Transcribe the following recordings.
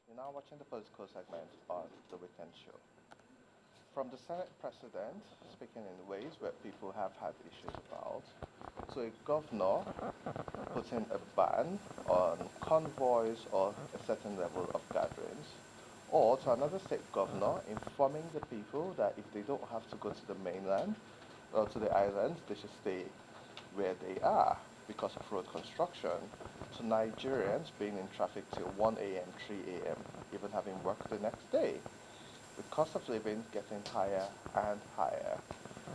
You're now watching the political segment on The Weekend Show. From the Senate President speaking in ways where people have had issues about, to a governor putting a ban on convoys or a certain level of gatherings, or to another state governor informing the people that if they don't have to go to the mainland or to the islands, they should stay where they are because of road construction, to Nigerians being in traffic till 1 a.m., 3 a.m., even having work the next day, with cost of living getting higher and higher,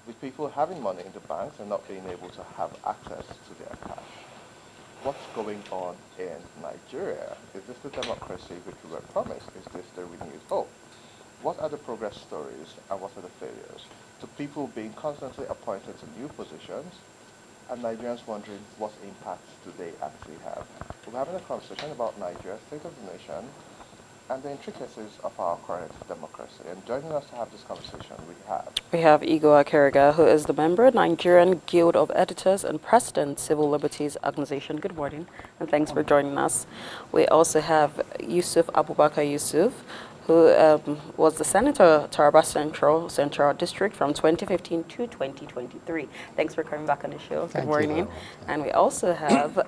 with people having money in the banks and not being able to have access to their cash. What's going on in Nigeria? Is this the democracy which we were promised? Is this the renewed hope? What are the progress stories and what are the failures? To people being constantly appointed to new positions and Nigerians wondering what impacts do they actually have. We're having a conversation about Nigeria, state of the nation, and the intricacies of our current democracy. And joining us to have this conversation, we have Igor Akeriga, who is the member, Nigerian Guild of Editors and President, Civil Liberties Organization. Good morning, and thanks for joining us. We also have Yusuf Abubakar Yusuf, who was the Senator, Taraba Central District from 2015 to 2023. Thanks for coming back on the show. Good morning. And we also have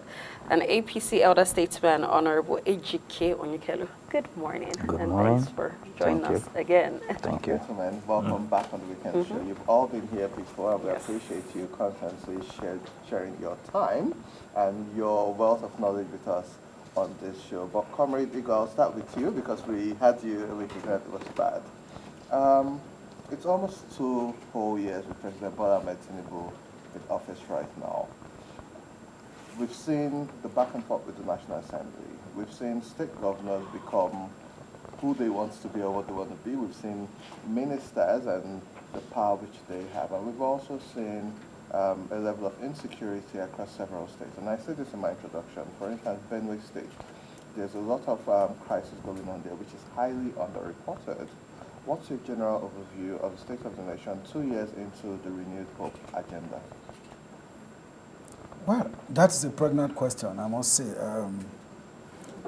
an APC elder statesman, Honorable Ejike Onyekelu. Good morning. Good and morning. Thanks for joining us again. Thank you. Gentlemen, welcome back on the Weekend Show. You've all been here before, and we appreciate you constantly sharing your time and your wealth of knowledge with us on this show. But Comrade Igor, I'll start with you because we had you a week ago, it was bad. It's almost 2 whole years with President Bola Ahmed Tinubu in office right now. We've seen the back and forth with the National Assembly. We've seen state governors become who they want to be or what they want to be. We've seen ministers and the power which they have. And we've also seen a level of insecurity across several states. And I said this in my introduction. For instance, Benue State, there's a lot of crisis going on there, which is highly underreported. What's your general overview of the state of the nation 2 years into the Renewed Hope agenda? Well, that's a pregnant question, I must say.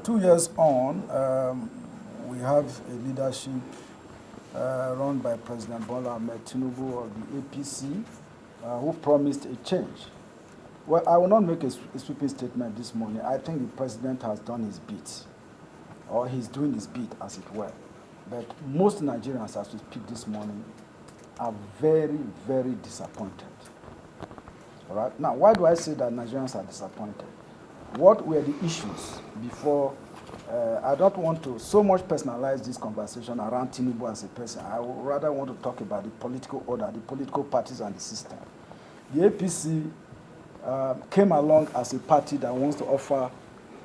2 years on, we have a leadership run by President Bola Ahmed Tinubu of the APC, who promised a change. Well, I will not make a sweeping statement this morning. I think the president has done his bit, or he's doing his bit, as it were. But most Nigerians, as we speak this morning, are very, very disappointed. All right? Now, why do I say that Nigerians are disappointed? What were the issues before? I don't want to so much personalize this conversation around Tinubu as a person. I would rather want to talk about the political order, the political parties, and the system. The APC came along as a party that wants to offer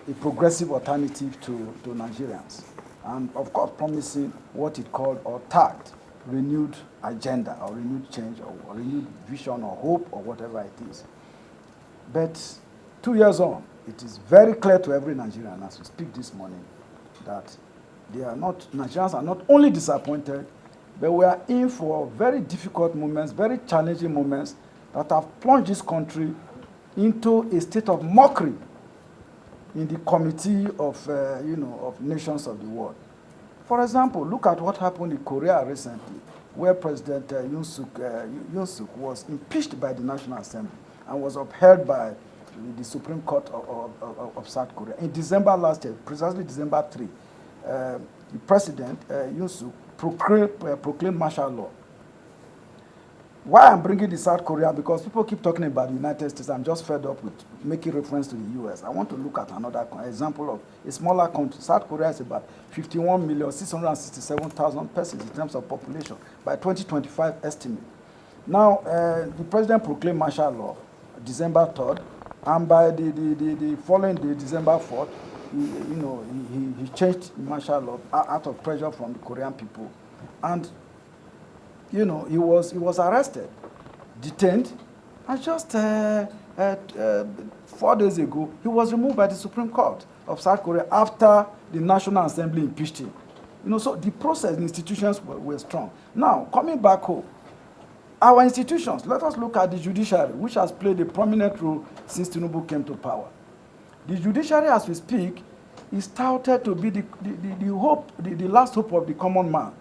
a progressive alternative to Nigerians, and of course promising what it called or tagged renewed agenda or renewed change or renewed vision or hope or whatever it is. But 2 years on, it is very clear to every Nigerian as we speak this morning that Nigerians are not only disappointed, but we are in for very difficult moments, very challenging moments that have plunged this country into a state of mockery in the committee of, of nations of the world. For example, look at what happened in Korea recently, where President Yoon Suk was impeached by the National Assembly and was upheld by the Supreme Court of South Korea. In December last year, precisely December 3, the President, Yoon Suk, proclaimed martial law. Why I'm bringing the South Korea? Because people keep talking about the United States. I'm just fed up with making reference to the U.S. I want to look at another example of a smaller country. South Korea is about 51,667,000 persons in terms of population by 2025 estimate. Now, the president proclaimed martial law December 3rd, and by the following day, December 4th, he changed martial law out of pressure from the Korean people. And he was arrested, detained, and just 4 days ago, he was removed by the Supreme Court of South Korea after the National Assembly impeached him. So the process, the institutions were strong. Now, coming back home, our institutions, let us look at the judiciary, which has played a prominent role since Tinubu came to power. The judiciary, as we speak, is touted to be the hope, the last hope of the common man.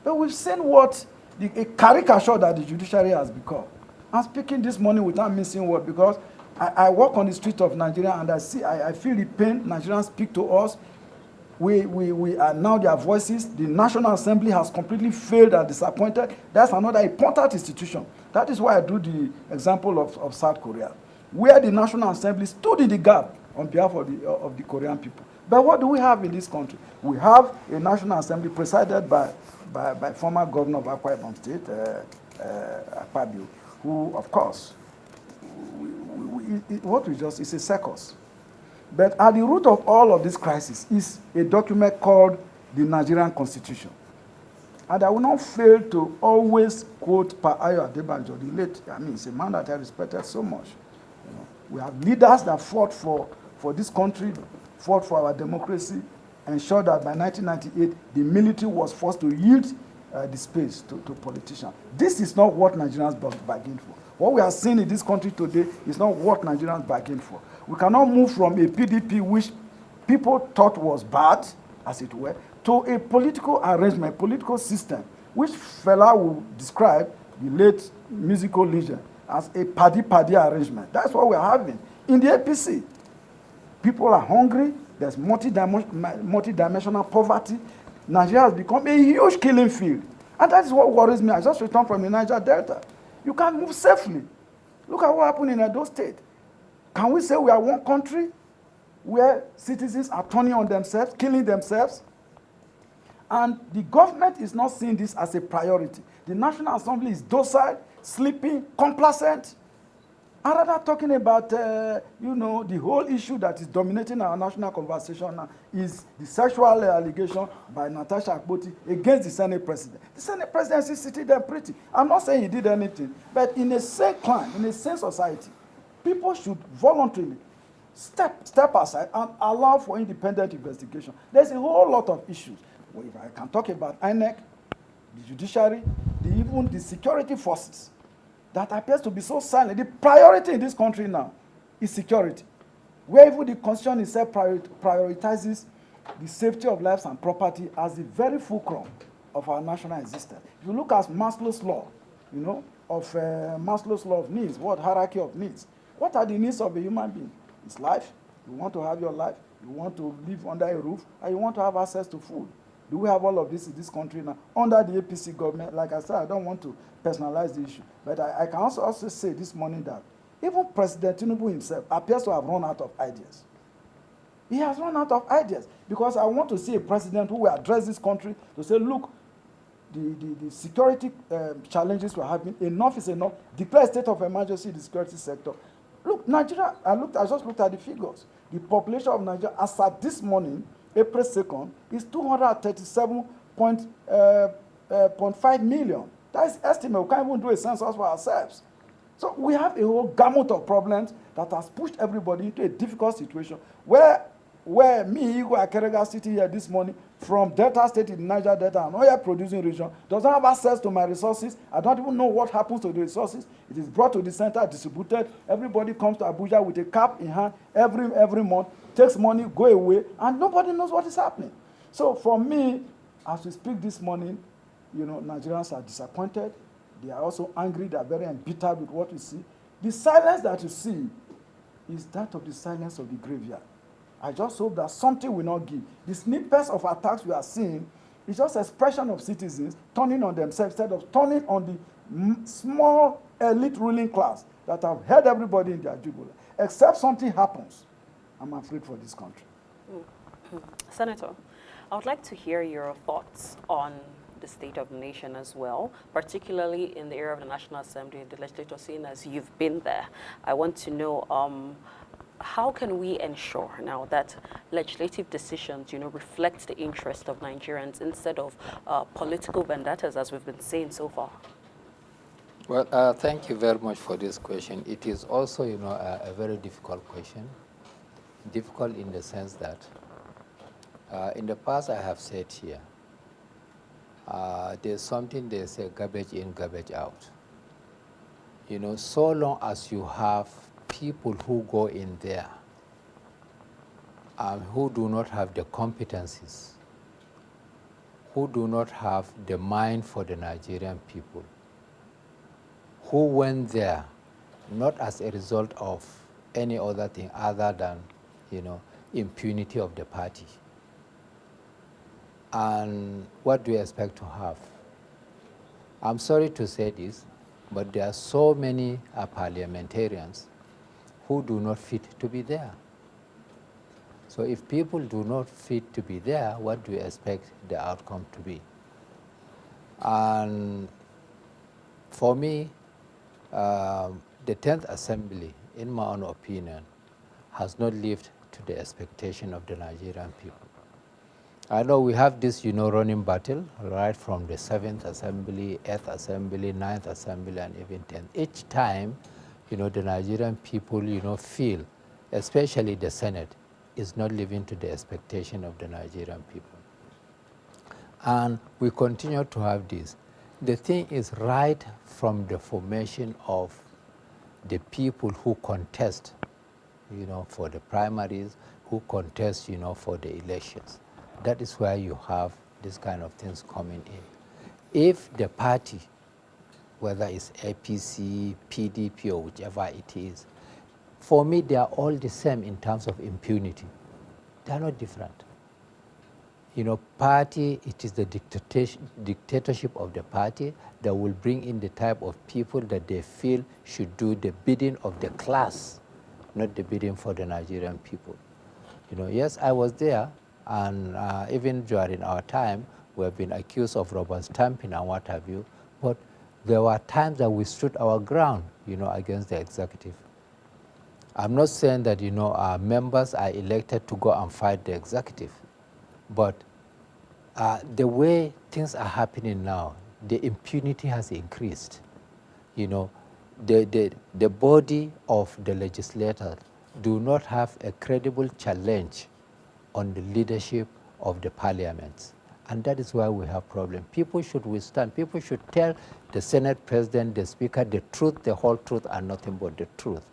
But we've seen what a caricature that the judiciary has become. I'm speaking this morning without missing word because I walk on the street of Nigeria and I feel the pain Nigerians speak to us. We are now their voices. The National Assembly has completely failed and disappointed. That's another important institution. That is why I drew the example of South Korea, where the National Assembly stood in the gap on behalf of the Korean people. But what do we have in this country? We have a National Assembly presided by former governor of Akwa Ibom State, Akpabio, who, of course, what we just is a circus. But at the root of all of this crisis is a document called the Nigerian Constitution. And I will not fail to always quote Pa Ayo Adebanjo, the late, he's a man that I respected so much. You know, we have leaders that fought for this country, fought for our democracy, ensured that by 1998, the military was forced to yield the space to politicians. This is not what Nigerians bargained for. What we are seeing in this country today is not what Nigerians bargained for. We cannot move from a PDP which people thought was bad, as it were, to a political arrangement, political system, which Fela will describe, the late musical legend, as a paddy-paddy arrangement. That's what we're having. In the APC, people are hungry, there's multi-dimensional poverty. Nigeria has become a huge killing field. And that is what worries me. I just returned from the Niger Delta. You can't move safely. Look at what happened in Edo State. Can we say we are one country where citizens are turning on themselves, killing themselves? And the government is not seeing this as a priority. The National Assembly is docile, sleeping, complacent. And rather talking about, the whole issue that is dominating our national conversation now is the sexual allegation by Natasha Akpoti against the Senate President. The Senate President is sitting there pretty. I'm not saying he did anything, but in a sane clan, in a sane society, people should voluntarily step aside and allow for independent investigation. There's a whole lot of issues. Well, if I can talk about INEC, the judiciary, even the security forces, that appears to be so silent. The priority in this country now is security, where even the Constitution itself prioritizes the safety of lives and property as the very fulcrum of our national existence. If you look at Maslow's law, Maslow's law of needs, what hierarchy of needs? What are the needs of a human being? It's life. You want to have your life. You want to live under a roof, and you want to have access to food. Do we have all of this in this country now? Under the APC government, like I said, I don't want to personalize the issue. But I can also say this morning that even President Tinubu himself appears to have run out of ideas. He has run out of ideas because I want to see a president who will address this country to say, look, the security challenges we're having, enough is enough. Declare a state of emergency in the security sector. Look, Nigeria, I just looked at the figures. The population of Nigeria, as at this morning, April 2nd, is 237.5 million. That is estimate. We can't even do a census for ourselves. So we have a whole gamut of problems that has pushed everybody into a difficult situation where me, Igor Akerega, sitting here this morning from Delta State in Niger Delta, an oil producing region, does not have access to my resources. I don't even know what happens to the resources. It is brought to the center, distributed. Everybody comes to Abuja with a cap in hand every month, takes money, go away, and nobody knows what is happening. So for me, as we speak this morning, Nigerians are disappointed. They are also angry. They are very embittered with what we see. The silence that you see is that of the silence of the graveyard. I just hope that something will not give. The snippets of attacks we are seeing is just expression of citizens turning on themselves instead of turning on the small elite ruling class that have held everybody in their jugular. Except something happens, I'm afraid for this country. Senator, I would like to hear your thoughts on the state of the nation as well, particularly in the area of the National Assembly, the legislature, seeing as you've been there. I want to know how can we ensure now that legislative decisions, reflect the interest of Nigerians instead of political vendettas, as we've been saying so far? Well, thank you very much for this question. It is also, a very difficult question. Difficult in the sense that in the past I have said here, there's something they say garbage in, garbage out. So long as you have people who go in there who do not have the competencies, who do not have the mind for the Nigerian people, who went there not as a result of any other thing other than, impunity of the party. And what do you expect to have? I'm sorry to say this, but there are so many parliamentarians who do not fit to be there. So if people do not fit to be there, what do you expect the outcome to be? And for me, the 10th Assembly, in my own opinion, has not lived to the expectation of the Nigerian people. I know we have this, running battle, right from the 7th Assembly, 8th Assembly, 9th Assembly, and even 10th. Each time, the Nigerian people, feel, especially the Senate, is not living to the expectation of the Nigerian people. And we continue to have this. The thing is right from the formation of the people who contest, for the primaries, who contest, for the elections. That is where you have this kind of things coming in. If the party, whether it's APC, PDP, or whichever it is, for me, they are all the same in terms of impunity. They are not different. Party, it is the dictatorship of the party that will bring in the type of people that they feel should do the bidding of the class, not the bidding for the Nigerian people. Yes, I was there, and even during our time, we have been accused of rubber stamping and what have you, but there were times that we stood our ground, against the executive. I'm not saying that, our members are elected to go and fight the executive, but the way things are happening now, the impunity has increased. The body of the legislators do not have a credible challenge on the leadership of the parliaments. And that is why we have problems. People should withstand. People should tell the Senate President, the Speaker, the truth, the whole truth, and nothing but the truth.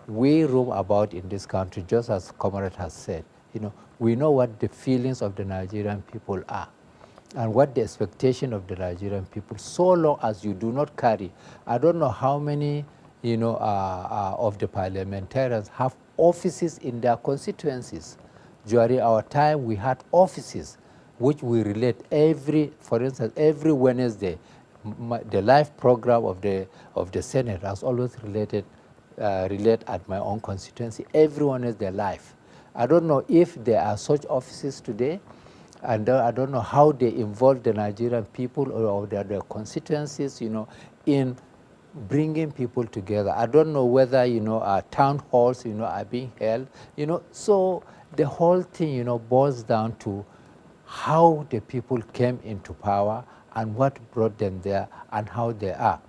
We roam about in this country, just as Comrade has said. We know what the feelings of the Nigerian people are and what the expectation of the Nigerian people, so long as you do not carry. I don't know how many, of the parliamentarians have offices in their constituencies. During our time, we had offices which we relate for instance, every Wednesday, the live program of the Senate has always relate at my own constituency. Everyone is their life. I don't know if there are such offices today, and I don't know how they involve the Nigerian people or their constituencies, in bringing people together. I don't know whether, town halls, are being held, So the whole thing, boils down to how the people came into power and what brought them there and how they are,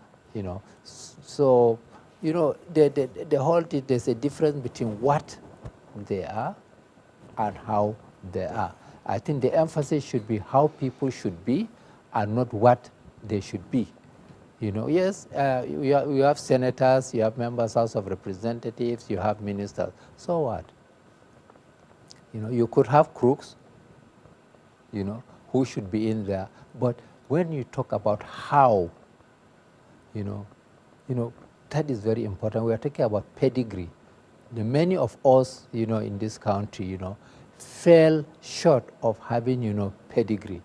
So, the whole thing, there's a difference between what they are and how they are. I think the emphasis should be how people should be and not what they should be. Yes, you have senators, you have members, House of Representatives, you have ministers. So what? You could have crooks, who should be in there. But when you talk about how, that is very important. We are talking about pedigree. Many of us, in this country, fell short of having, pedigree.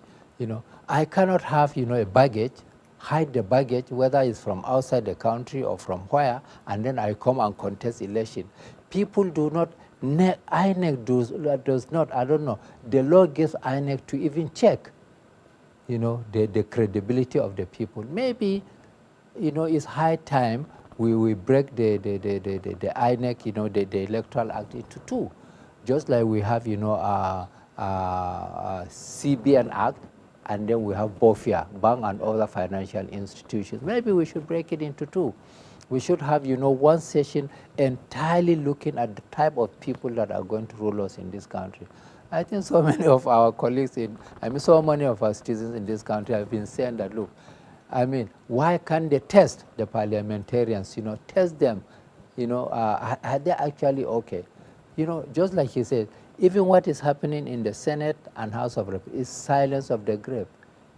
I cannot have, a baggage, hide the baggage, whether it's from outside the country or from where, and then I come and contest election. People do not, INEC does not, I don't know, the law gives INEC to even check, the credibility of the people. Maybe, it's high time we break the INEC, the Electoral Act into two. Just like we have, CBN Act, and then we have BOFIA, Bank and Other Financial Institutions. Maybe we should break it into two. We should have, one session entirely looking at the type of people that are going to rule us in this country. I think so many of our colleagues so many of our citizens in this country have been saying that, look, why can't they test the parliamentarians, test them, are they actually okay? you know, just like he said, even what is happening in the Senate and House of Rep is silence of the grave.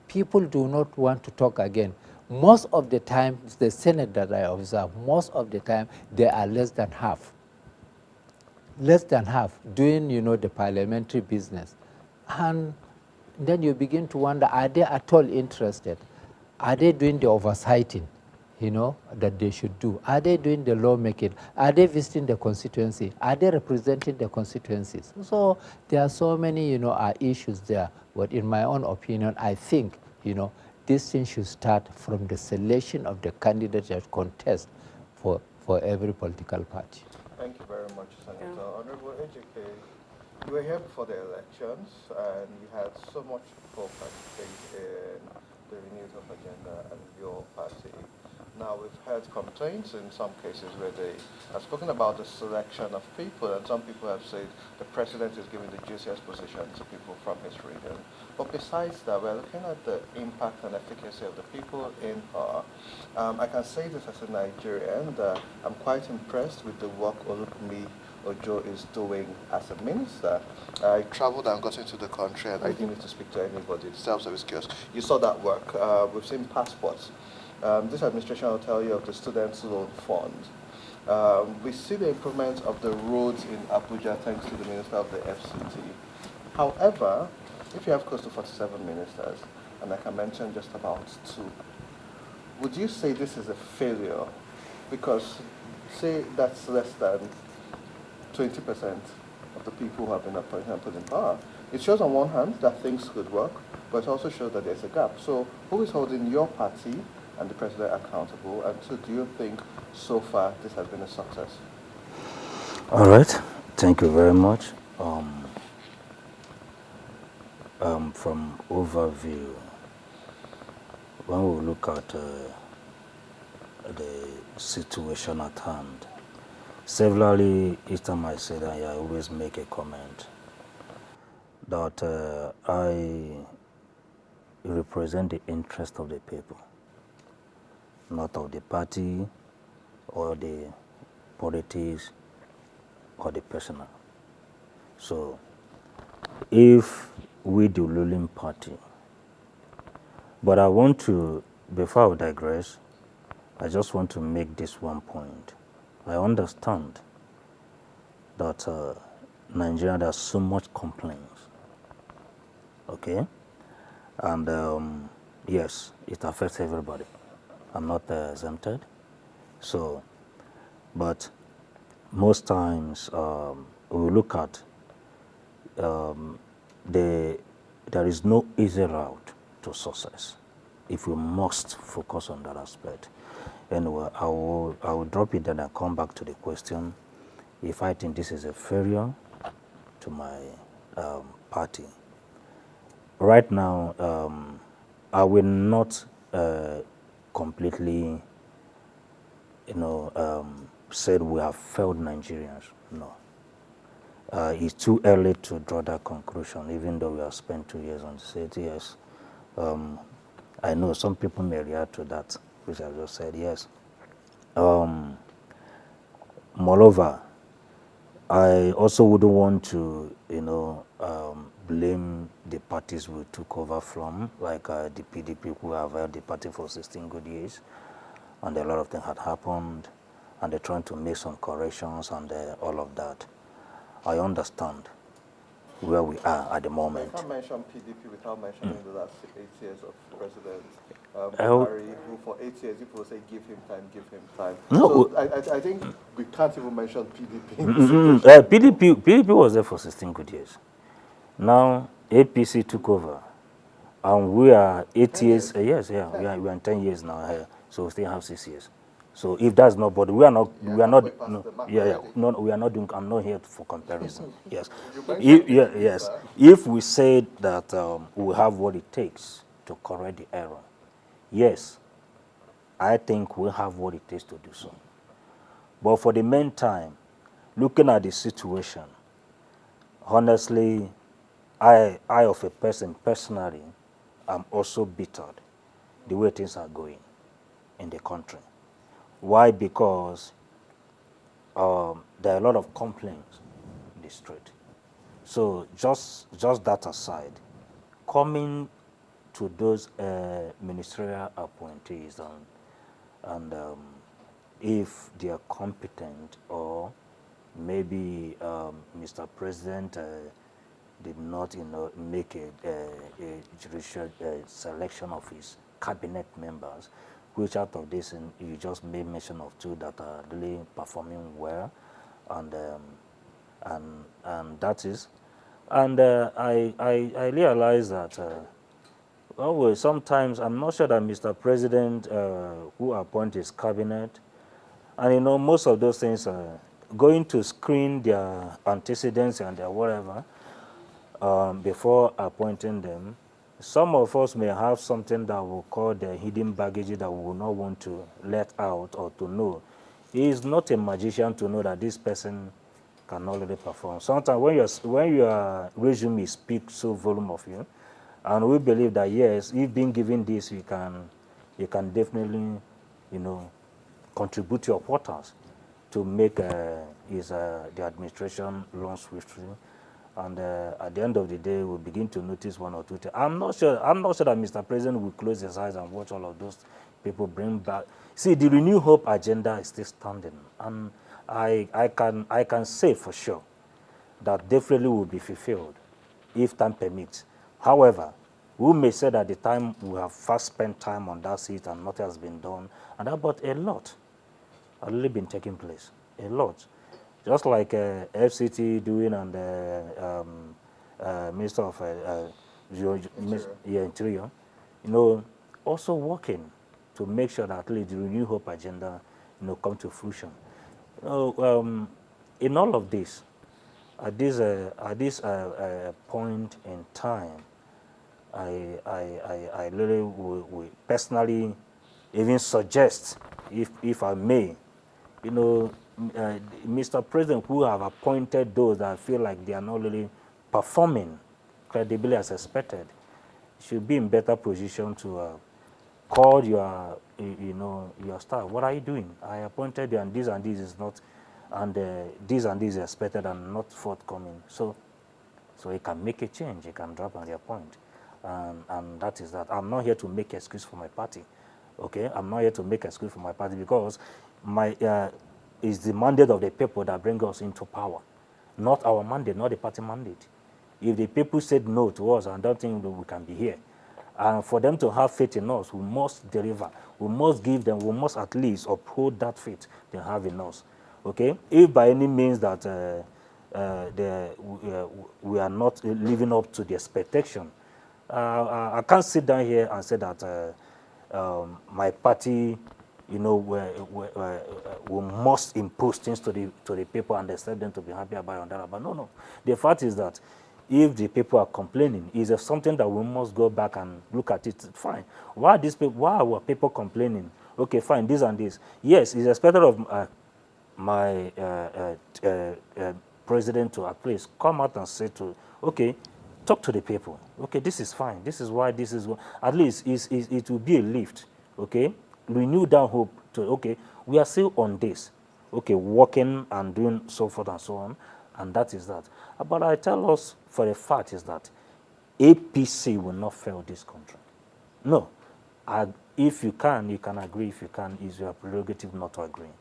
People do not want to talk again. Most of the time, the Senate that I observe, most of the time, they are less than half doing, you know, the parliamentary business. And then you begin to wonder, are they at all interested? Are they doing the oversighting, you know, that they should do? Are they doing the lawmaking? Are they visiting the constituency? Are they representing the constituencies? So there are so many, you know, issues there. But in my own opinion, I think, you know, this thing should start from the selection of the candidates that contest for every political party. Thank you very much, Senator. Honorable Ejike, you were here before the elections and you had so much focus in the Renewed Hope agenda and your party. Now we've heard complaints in some cases where they have spoken about the selection of people, and some people have said the president is giving the juiciest position to people from his region. But besides that, we're looking at the impact and efficacy of the people in power. I can say this as a Nigerian that I'm quite impressed with the work Olukumi Ojo is doing as a minister. I traveled and got into the country and I didn't need to speak to anybody. The self-service kiosk. You saw that work. We've seen passports. This administration will tell you of the Students' Loan Fund. We see the improvement of the roads in Abuja thanks to the Minister of the FCT. However, if you have close to 47 ministers, and I can mention just about 2, would you say this is a failure? Because say that's less than 20% of the people who have been appointed in power. It shows on one hand that things could work, but it also shows that there's a gap. So who is holding your party and the president accountable? And 2, do you think so far this has been a success? All right, thank you very much. From overview, when we look at the situation at hand, severally each time I say that, I always make a comment that I represent the interest of the people, not of the party or the politics or the personal. So if we the ruling party, but I want to, before I digress, I just want to make this one point. I understand that Nigeria, there's so much complaints, okay? And yes, it affects everybody. I'm not exempted. So, but most times we look at there is no easy route to success if we must focus on that aspect. Anyway, I will drop it then and come back to the question if I think this is a failure to my party. Right now, I will not completely, said we have failed Nigerians. No. It's too early to draw that conclusion, even though we have spent 2 years on the state. Yes. I know some people may react to that, which I just said, yes. Moreover, I also wouldn't want to, blame the parties we took over from, like the PDP, who have held the party for 16 good years, and a lot of things had happened, and they're trying to make some corrections and all of that. I understand where we are at the moment. You can't mention PDP without mentioning the last 8 years of President Buhari, who for 8 years people say give him time. No, so I think we can't even mention PDP. PDP was there for 16 good years. Now APC took over, and we are 8 years. Yes, yeah, we are in 10 years now. So we still have 6 years. So if that's not, but we are not, we are not, no, we are not doing. I'm not here for comparison. Yes, yes. If we say that we have what it takes to correct the error, yes, I think we have what it takes to do so. But for the meantime, looking at the situation, honestly, I of a person personally, am also bittered the way things are going in the country. Why? Because there are a lot of complaints administrate. So just that aside, coming to those ministerial appointees and if they are competent, or maybe Mr. President did not, make a judicial selection of his cabinet members, which out of this, and you just made mention of two that are really performing well, and that is, and I realize that. Well, sometimes I'm not sure that Mr. President who appoint his cabinet, and most of those things are going to screen their antecedents and their whatever before appointing them. Some of us may have something that we call the hidden baggage that we will not want to let out or to know. He is not a magician to know that this person can already perform. Sometimes when your resume speaks so volume of you, and we believe that yes, if being given this, you can definitely, contribute your quarters to make the administration run swiftly. And at the end of the day, we'll begin to notice one or two things. I'm not sure that Mr. President will close his eyes and watch all of those people bring back. See, the Renew Hope agenda is still standing, and I can say for sure that definitely will be fulfilled if time permits. However, we may say that the time we have first spent time on that seat and nothing has been done, and that, but a lot has really been taking place. A lot. Just like FCT doing and Minister of Interior, also working to make sure that at least the Renew Hope agenda, come to fruition. In all of this, at this point in time, I really will personally even suggest, if I may, Mr. President, who have appointed those that feel like they are not really performing credibly as expected, should be in better position to call your staff. What are you doing? I appointed you, and this is not, and this is expected and not forthcoming. So he can make a change. He can drop on their point. And that is that. I'm not here to make excuse for my party, okay? I'm not here to make excuse for my party, because it's the mandate of the people that bring us into power, not our mandate, not the party mandate. If the people said no to us, I don't think that we can be here. And for them to have faith in us, we must deliver. We must give them, we must at least uphold that faith they have in us, okay? If by any means that we are not living up to the expectation, I can't sit down here and say that my party, we must impose things to the people and expect them to be happy about that. But no. The fact is that if the people are complaining, is something that we must go back and look at it. Fine. Why are people complaining? Okay, fine, this and this. Yes, it's expected of my president to at least come out and say to, okay, talk to the people. Okay, this is fine. This is why this is. At least it will be a lift. Okay, renew that hope to, okay, we are still on this. Okay, working and doing so forth and so on, and that is that. But I tell us for a fact is that APC will not fail this country. No, if you can agree. If you can, it's your prerogative not to agree.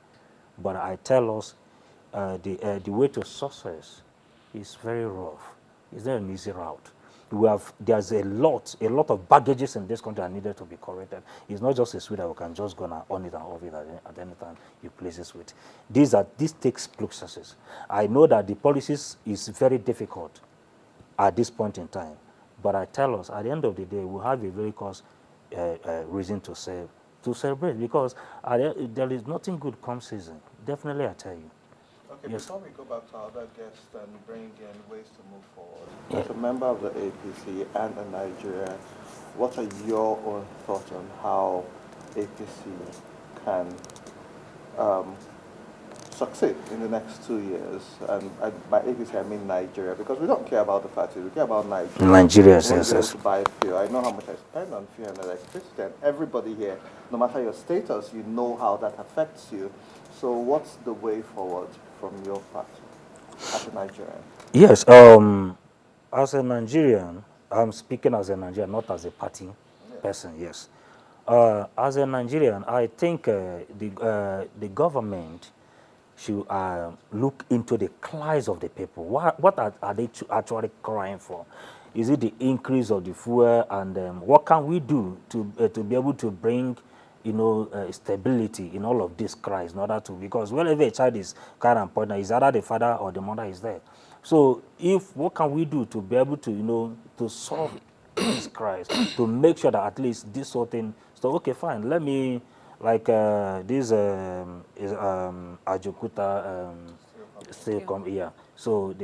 But I tell us the way to success is very rough. It's not an easy route. There's a lot of baggages in this country that needed to be corrected. It's not just a switch that we can just go on it and off it at any time you place this with. This takes processes. I know that the policies is very difficult at this point in time, but I tell us at the end of the day we have a very cause reason to celebrate, because there is nothing good come season. Definitely, I tell you. Okay, Yes. before we go back to our other guests and bring in ways to move forward, as a member of the APC and in Nigeria, what are your own thoughts on how APC can succeed in the next 2 years? And by APC, I mean Nigeria, because we don't care about the party, we care about Nigeria. Nigeria, When yes, you yes. to buy fuel, I know how much I spend on fuel and electricity, and everybody here, no matter your status, you know how that affects you. So what's the way forward from your part? as a Nigerian? Yes, as a Nigerian, I'm speaking as a Nigerian, not as a party person, yes. As a Nigerian, I think the government should look into the cries of the people. What are they actually crying for? Is it the increase of the fuel, and what can we do to be able to bring, stability in all of these cries in order to, because whenever a child is crying and pointing, is either the father or the mother is there. So what can we do to be able to, to solve these cries, to make sure that at least this sort of thing, so okay, fine, let me, like this is Ajokuta still come here. So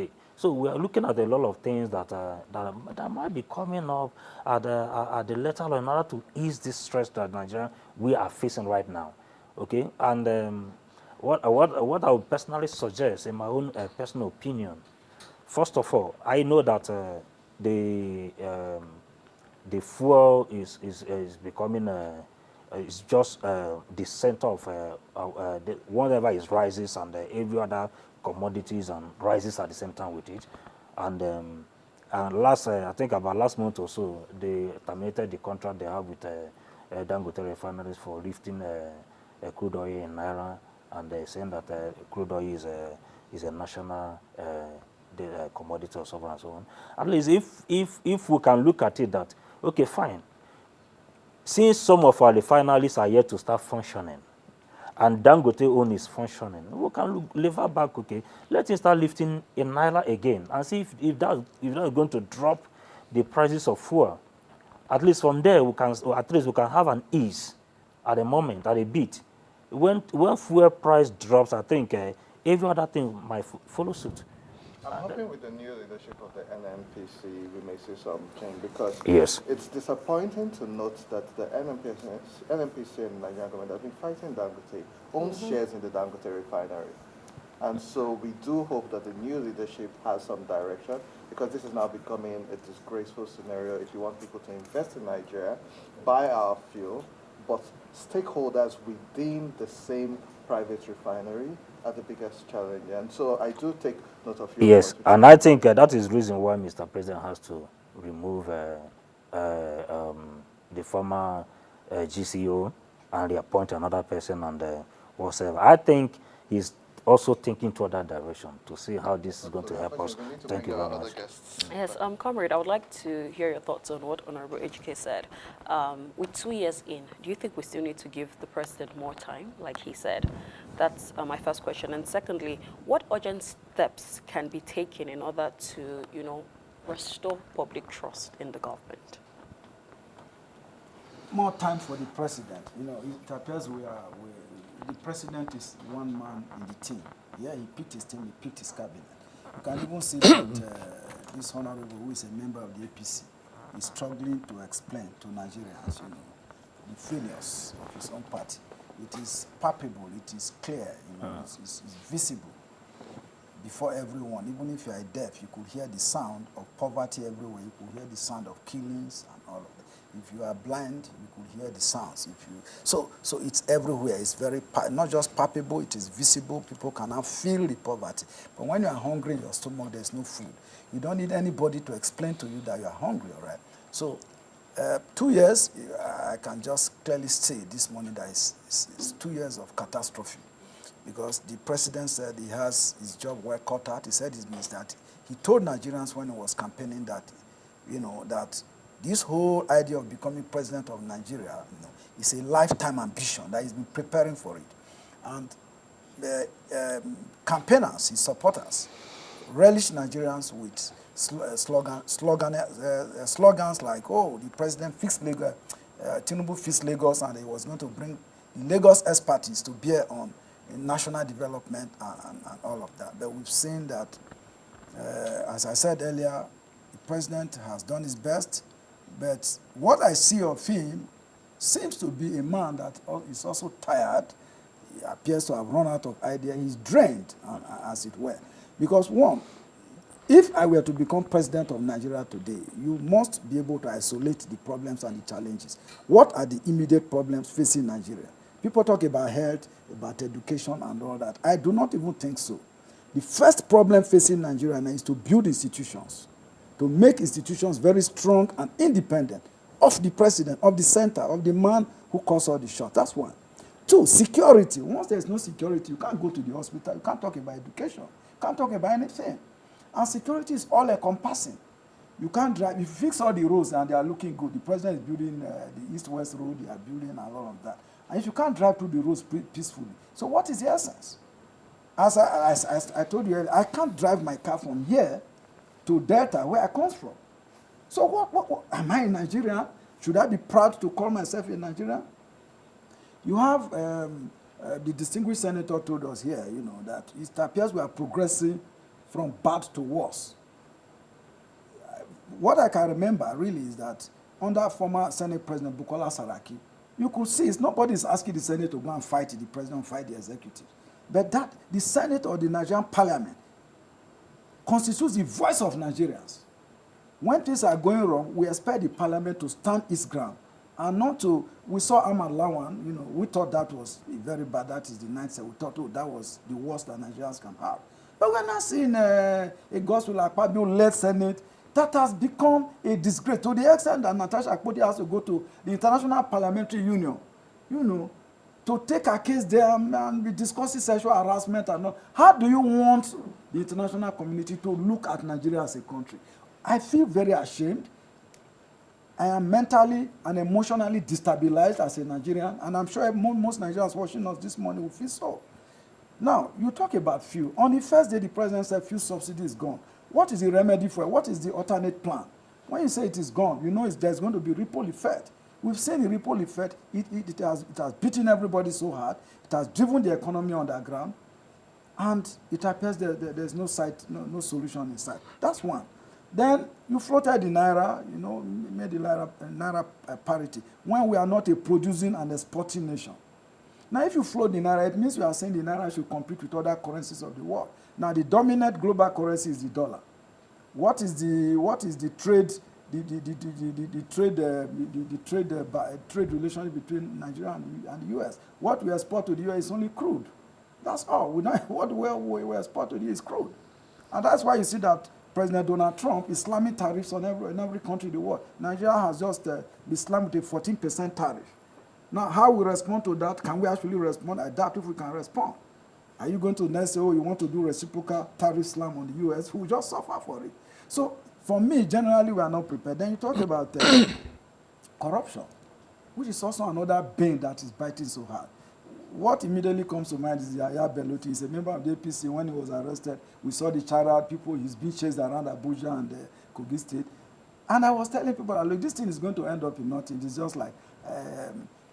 we are looking at a lot of things that might be coming up at the later on in order to ease this stress that Nigeria we are facing right now. Okay, and what I would personally suggest, in my own personal opinion, first of all, I know that the fuel is becoming it's just the center of whatever is rises, and every other commodities and rises at the same time with it. And last I think about last month or so, they terminated the contract they have with Dangote refineries for lifting crude oil in naira, and they're saying that crude oil is a national commodity or so on and so on. At least if we can look at it that, okay, fine, since some of our refineries are yet to start functioning, and Dangote own is functioning, we can lever back, okay, let it start lifting in naira again, and see if that is going to drop the prices of fuel. At least from there, we can have an ease at the moment, at a bit. When fuel price drops, I think every other thing might follow suit. I'm hoping with the new leadership of the NNPC, we may see some change, because Yes. it's disappointing to note that the NNPC and the Nigerian government have been fighting Dangote, owns shares in the Dangote refinery. And so we do hope that the new leadership has some direction, because this is now becoming a disgraceful scenario if you want people to invest in Nigeria, buy our fuel, but stakeholders within the same private refinery are the biggest challenge. And so I do take note of your Yes, point. and I think that is the reason why Mr. President has to remove the former GCO and reappoint another person and whatever. I think he's also thinking toward that direction to see how this is going to help us. Thank you very much. Yes, Comrade, I would like to hear your thoughts on what Honorable HK said. With 2 years in, do you think we still need to give the president more time, like he said? That's my first question. And secondly, what urgent steps can be taken in order to, restore public trust in the government? More time for the president. It appears the president is one man in the team. Yeah, he picked his team, he picked his cabinet. You can even see that this honorable, who is a member of the APC, is struggling to explain to Nigerians, the failures of his own party. It is palpable, it is clear, it's visible before everyone. Even if you are deaf, you could hear the sound of poverty everywhere. You could hear the sound of killings and all of that. If you are blind, you could hear the sounds. So it's everywhere. It's very not just palpable. It is visible. People can now feel the poverty. But when you are hungry in your stomach, there's no food. You don't need anybody to explain to you that you are hungry. All right. So 2 years, I can just clearly say this morning that it's 2 years of catastrophe, because the president said he has his job well cut out. He said it means that he told Nigerians when he was campaigning that, that this whole idea of becoming president of Nigeria, is a lifetime ambition, that he's been preparing for it. And the campaigners, his supporters, relish Nigerians with slogans like, oh, the president fixed Lagos, Tinubu fixed Lagos, and he was going to bring the Lagos expertise to bear on national development and all of that. But we've seen that, as I said earlier, the president has done his best. But what I see of him seems to be a man that is also tired. He appears to have run out of ideas. He's drained, as it were. Because one, if I were to become president of Nigeria today, you must be able to isolate the problems and the challenges. What are the immediate problems facing Nigeria? People talk about health, about education and all that. I do not even think so. The first problem facing Nigeria now is to build institutions, to make institutions very strong and independent of the president, of the center, of the man who calls all the shots. That's one. Two, security. Once there's no security, you can't go to the hospital, you can't talk about education, you can't talk about anything. And security is all encompassing. You can't drive, if you fix all the roads and they are looking good, the president is building the east-west road, they are building and all of that. And if you can't drive through the roads peacefully, so what is the essence? As I told you earlier, I can't drive my car from here to Delta, where I come from. So what am I a Nigerian? Should I be proud to call myself a Nigerian? You have the distinguished senator told us here, you know, that it appears we are progressing from bad to worse. What I can remember really is that under former Senate President Bukola Saraki, you could see nobody is asking the Senate to go and fight the president, fight the executive. But that the Senate or the Nigerian parliament constitutes the voice of Nigerians. When things are going wrong, we expect the parliament to stand its ground and not to, we saw Ahmad Lawan, you know, we thought that was very bad, that is the ninth set. We thought, oh, that was the worst that Nigerians can have. But we're not seeing a gospel like Akpabio-led Senate that has become a disgrace to the extent that Natasha Akpoti has to go to the International Parliamentary Union, you know, to take a case there and be discussing sexual harassment and all. How do you want the international community to look at Nigeria as a country? I feel very ashamed. I am mentally and emotionally destabilized as a Nigerian, and I'm sure most Nigerians watching us this morning will feel so. Now, you talk about fuel. On the first day, the president said fuel subsidy is gone. What is the remedy for it? What is the alternate plan? When you say it is gone, you know there's going to be ripple effect. We've seen the ripple effect. It has beaten everybody so hard. It has driven the economy underground. And it appears there's no solution in sight. That's one. Then you floated the Naira, you know, made the Naira parity, when we are not a producing and exporting nation. Now, if you float the Naira, it means we are saying the Naira should compete with other currencies of the world. Now, the dominant global currency is the dollar. What is the trade, trade relationship between Nigeria and the U.S.? What we export to the U.S. is only crude. That's all. What we export to the U.S. is crude. And that's why you see that President Donald Trump is slamming tariffs on every country in the world. Nigeria has just been slammed with a 14% tariff. Now, how we respond to that? Can we actually respond? I doubt if we can respond. Are you going to next say, oh, you want to do reciprocal tariff slam on the U.S.? We'll just suffer for it. So, for me, generally, we are not prepared. Then you talk about corruption, which is also another bane that is biting so hard. What immediately comes to mind is Yahya Bello. He's a member of the APC. When he was arrested, we saw the charade, people, he's being chased around Abuja and Kogi State. And I was telling people, look, this thing is going to end up in nothing. It's just like,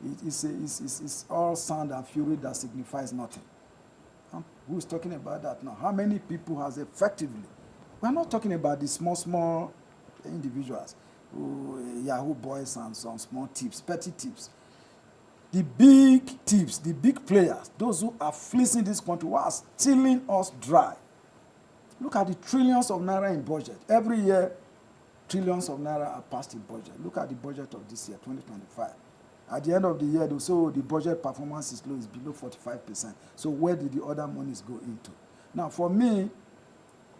it's all sound and fury that signifies nothing. Who's talking about that now? How many people has effectively? We're not talking about the small individuals, Yahoo boys and some small tips, petty tips. The big tips, the big players, those who are fleecing this country, who are stealing us dry. Look at the trillions of naira in budget. Every year, trillions of naira are passed in budget. Look at the budget of this year, 2025. At the end of the year, they'll say, oh, the budget performance is low, it's below 45%. So where did the other monies go into? Now, for me,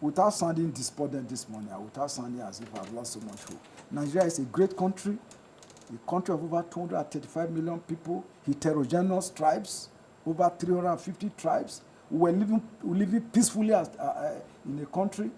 without sounding despondent this morning, without sounding as if I've lost so much hope, Nigeria is a great country, a country of over 235 million people, heterogeneous tribes, over 350 tribes. We were living peacefully in a country,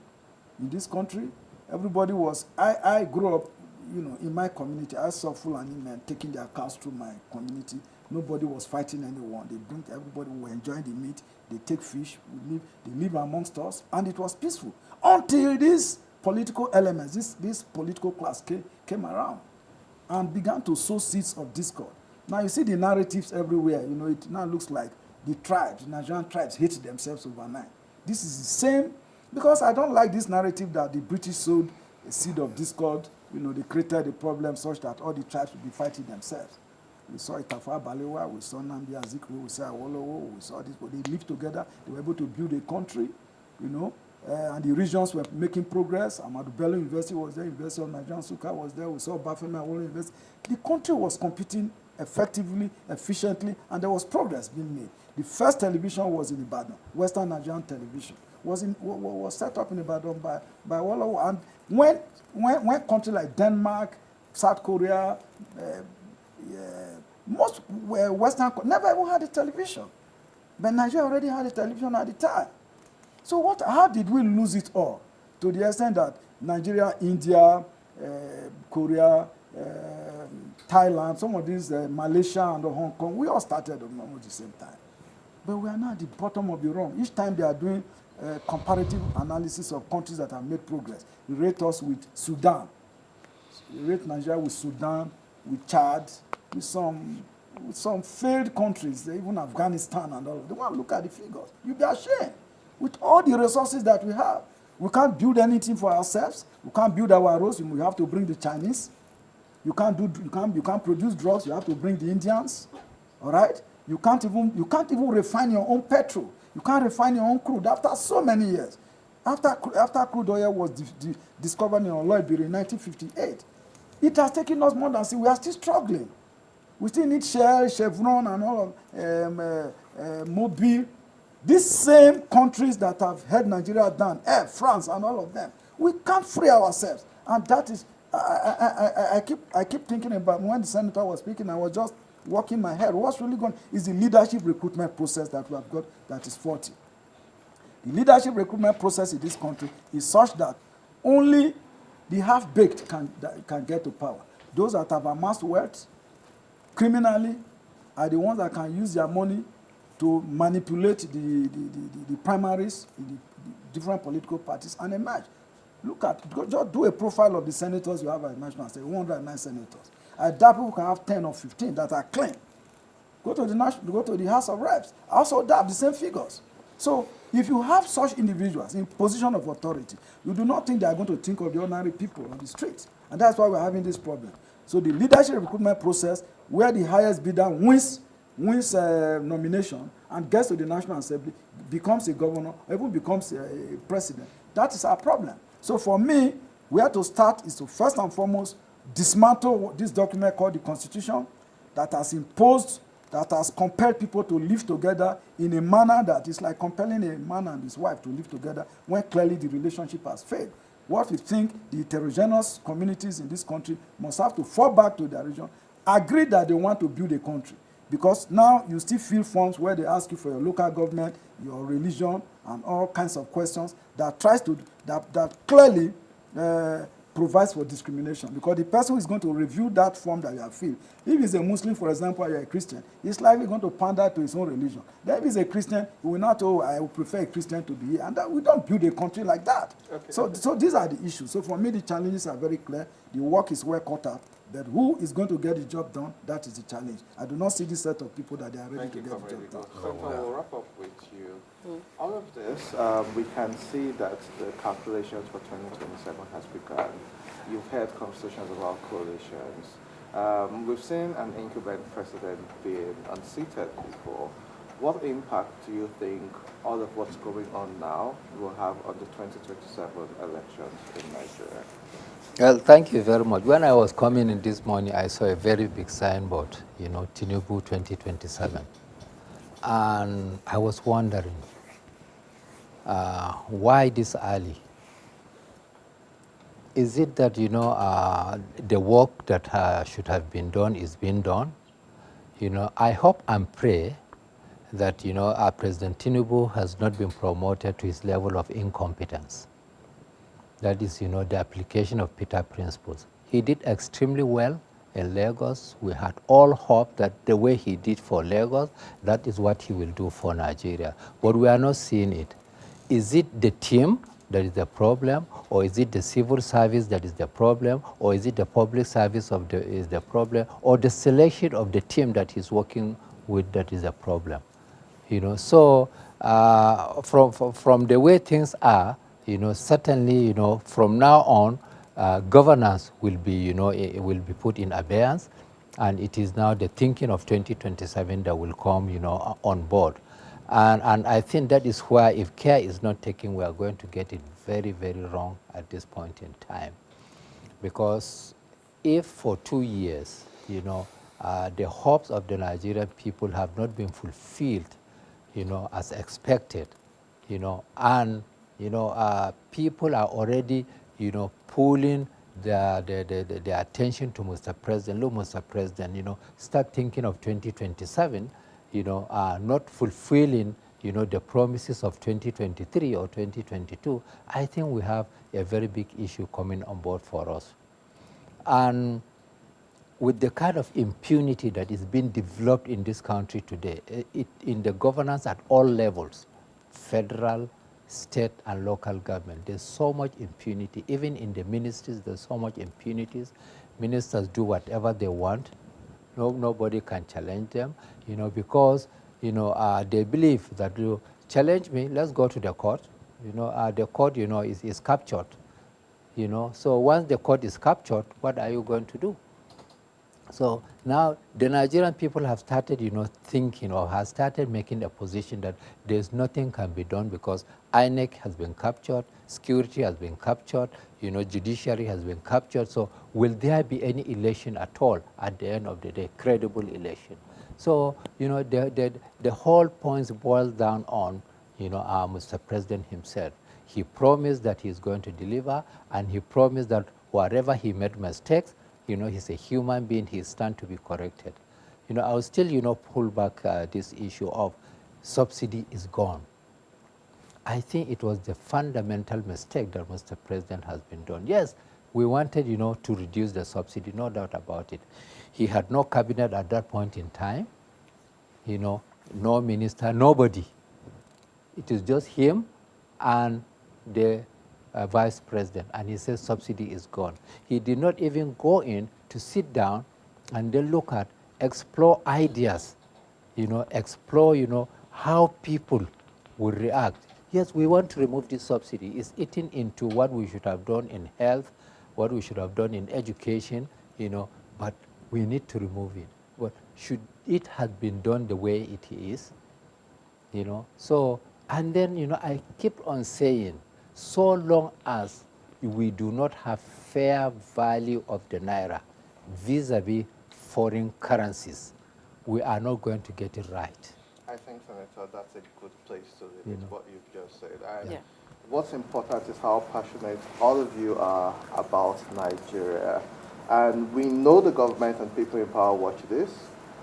in this country. Everybody was, I grew up, you know, in my community. I saw Fulani men taking their cows through my community. Nobody was fighting anyone. They bring everybody, we were enjoying the meat. They take fish, they live amongst us, and it was peaceful. Until these political elements, this political class came around and began to sow seeds of discord. Now you see the narratives everywhere. You know, it now looks like the tribes, the Nigerian tribes hate themselves overnight. This is the same, because I don't like this narrative that the British sowed a seed of discord. You know, they created a problem such that all the tribes would be fighting themselves. We saw Itafa Balewa, we saw Nnamdi Azikiwe, we saw Awolowo, we saw this, but they lived together. They were able to build a country, you know, and the regions were making progress. Ahmadu Bello University was there, University of Nigeria, Nsukka was there, we saw Bafemi Awolowo University. The country was competing effectively, efficiently, and there was progress being made. The first television was in Ibadan, Western Nigerian television, was set up in Ibadan by Wolowo. And when countries like Denmark, South Korea, most Western never even had a television. But Nigeria already had a television at the time. So how did we lose it all? To the extent that Nigeria, India, Korea, Thailand, some of these, Malaysia and Hong Kong, we all started almost the same time. But we are now at the bottom of the rung. Each time they are doing comparative analysis of countries that have made progress, they rate us with Sudan. They rate Nigeria with Sudan, with Chad, with some failed countries, even Afghanistan and all. They want to look at the figures. You'll be ashamed. With all the resources that we have, we can't build anything for ourselves. We can't build our roads. We have to bring the Chinese. You can't produce drugs. You have to bring the Indians. All right. You can't even refine your own petrol. You can't refine your own crude after so many years. After crude oil was discovered in Oloibiri in 1958, it has taken us more than 6 years. We are still struggling. We still need Shell, Chevron, and all of Mobil. These same countries that have held Nigeria down, France, and all of them, we can't free ourselves. And that is, I keep thinking about when the senator was speaking, I was just walking my head. What's really going is the leadership recruitment process that we have got that is faulty. The leadership recruitment process in this country is such that only the half-baked can get to power. Those that have amassed wealth criminally are the ones that can use their money to manipulate the primaries in the different political parties and emerge. Just do a profile of the senators you have at National Assembly, 109 senators. I doubt people can have 10 or 15 that are clean. Go to the House of Reps. I also doubt the same figures. So if you have such individuals in position of authority, you do not think they are going to think of the ordinary people on the streets. And that's why we're having this problem. So the leadership recruitment process, where the highest bidder wins nomination and gets to the National Assembly, becomes a governor, or even becomes a president, that is our problem. So for me, where to start is to first and foremost dismantle this document called the Constitution that has imposed, that has compelled people to live together in a manner that is like compelling a man and his wife to live together when clearly the relationship has failed. What we think the heterogeneous communities in this country must have to fall back to their region, agree that they want to build a country. Because now you still fill forms where they ask you for your local government, your religion, and all kinds of questions that clearly provides for discrimination. Because the person who is going to review that form that you have filled, if he's a Muslim, for example, or you're a Christian, he's likely going to pander to his own religion. Then if he's a Christian, he will not, I would prefer a Christian to be here. And we don't build a country like that. Okay. So these are the issues. So for me, the challenges are very clear. The work is well cut out. But who is going to get the job done, that is the challenge. I do not see this set of people that they are ready to get the job done. So we'll wrap up with you. All of this, we can see that the calculations for 2027 has begun. You've heard conversations about coalitions. We've seen an incumbent president being unseated before. What impact do you think all of what's going on now will have on the 2027 elections in Nigeria? Well, thank you very much. When I was coming in this morning, I saw a very big signboard, Tinubu 2027. And I was wondering, why this early? Is it that, the work that should have been done is being done? I hope and pray that, President Tinubu has not been promoted to his level of incompetence. That is, the application of Peter principles. He did extremely well in Lagos. We had all hope that the way he did for Lagos, that is what he will do for Nigeria. But we are not seeing it. Is it the team that is the problem, or is it the civil service that is the problem, or is it the public service is the problem, or the selection of the team that he's working with that is the problem? So from the way things are, certainly, from now on, governance will be, will be put in abeyance, and it is now the thinking of 2027 that will come, on board. And I think that is where, if care is not taken, we are going to get it very, very wrong at this point in time. Because if for 2 years, the hopes of the Nigerian people have not been fulfilled, as expected, and, people are already, pulling the attention to Mr. President. Look, Mr. President, start thinking of 2027, not fulfilling, the promises of 2023 or 2022. I think we have a very big issue coming on board for us. And with the kind of impunity that is being developed in this country today, in the governance at all levels, federal, state, and local government, there's so much impunity. Even in the ministries, there's so much impunities. Ministers do whatever they want. Nobody can challenge them, because, they believe that you challenge me, let's go to the court. The court, is captured. So once the court is captured, what are you going to do? So now the Nigerian people have started, thinking, or have started making a position that there's nothing can be done because INEC has been captured, security has been captured, judiciary has been captured. So will there be any election at all at the end of the day, credible election? So, the whole point boils down on, Mr. President himself. He promised that he's going to deliver, and he promised that wherever he made mistakes, he's a human being, he stands to be corrected. I will still, pull back this issue of subsidy is gone. I think it was the fundamental mistake that Mr. President has been done. Yes, we wanted, to reduce the subsidy, no doubt about it. He had no cabinet at that point in time, no minister, nobody. It is just him and the vice president, and he says subsidy is gone. He did not even go in to sit down and then look at, explore ideas, explore, how people will react. Yes, we want to remove this subsidy. It's eating into what we should have done in health, what we should have done in education, but we need to remove it. But should it have been done the way it is, So, and then, I keep on saying, so long as we do not have fair value of the Naira vis-a-vis foreign currencies, we are not going to get it right. I think, Senator, that's a good place to leave it, what you've just said. And Yeah. what's important is how passionate all of you are about Nigeria. And we know the government and people in power watch this,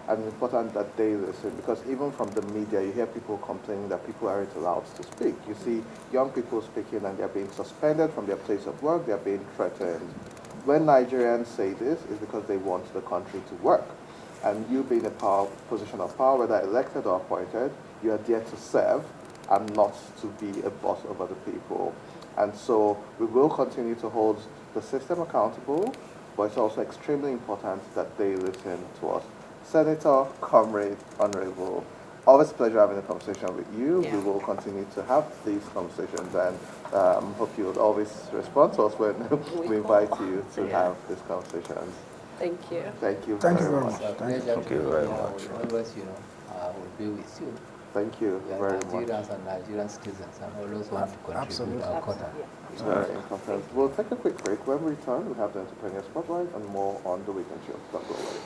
and it's important that they listen, because even from the media, you hear people complaining that people aren't allowed to speak. You see young people speaking and they're being suspended from their place of work, they're being threatened. When Nigerians say this, it's because they want the country to work. And you being in a position of power, whether elected or appointed, you are there to serve and not to be a boss over the people. And so we will continue to hold the system accountable, but it's also extremely important that they listen to us. Senator, Comrade, Honorable, always a pleasure having a conversation with you. Yeah. We will continue to have these conversations, and hope you would always respond to us when we invite you to have these conversations. Thank you. Thank you Thank you very very much. much. Thank you very much. Always, will be with you. Thank you We are very much. Nigerians and Nigerian citizens, and always want to contribute Absolutely. our quota. Very important. We'll take a quick break. When we return, we have the Entrepreneur Spotlight and more on the Weekend Show. Don't go away.